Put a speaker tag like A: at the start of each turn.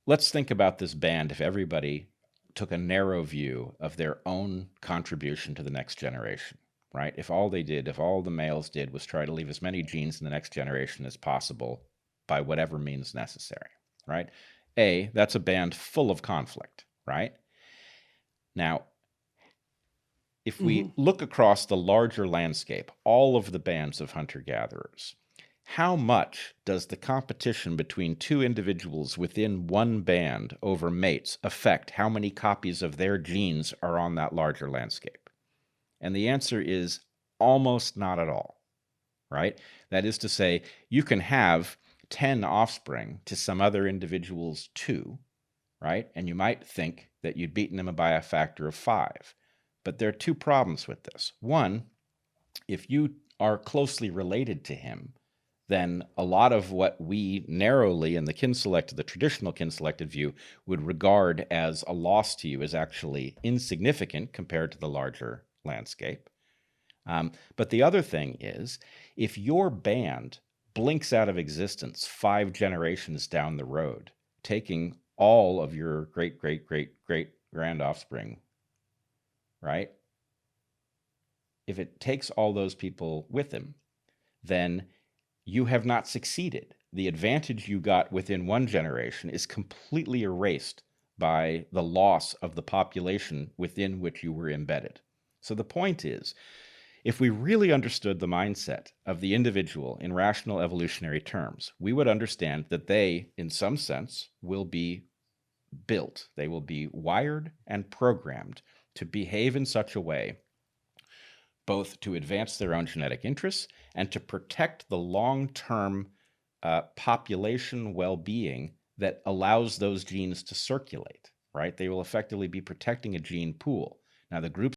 A: let's think about this band if everybody took a narrow view of their own contribution to the next generation, right? If all the males did was try to leave as many genes in the next generation as possible by whatever means necessary, right? That's a band full of conflict, right? Now, if we look across the larger landscape, all of the bands of hunter-gatherers, how much does the competition between two individuals within one band over mates affect how many copies of their genes are on that larger landscape? And the answer is almost not at all, right? That is to say, you can have 10 offspring to some other individual's 2, right? And you might think that you'd beaten them by a factor of 5. But there are 2 problems with this. One, if you are closely related to him, then a lot of what we narrowly in the the traditional kin-selected view, would regard as a loss to you is actually insignificant compared to the larger landscape. But the other thing is, if your band blinks out of existence 5 generations down the road, taking all of your great-great-great-great-grand offspring, right? If it takes all those people with him, then you have not succeeded. The advantage you got within one generation is completely erased by the loss of the population within which you were embedded. So the point is, if we really understood the mindset of the individual in rational evolutionary terms, we would understand that they, in some sense, will be built. They will be wired and programmed to behave in such a way both to advance their own genetic interests and to protect the long-term population well-being that allows those genes to circulate, right? They will effectively be protecting a gene pool. Now, the groups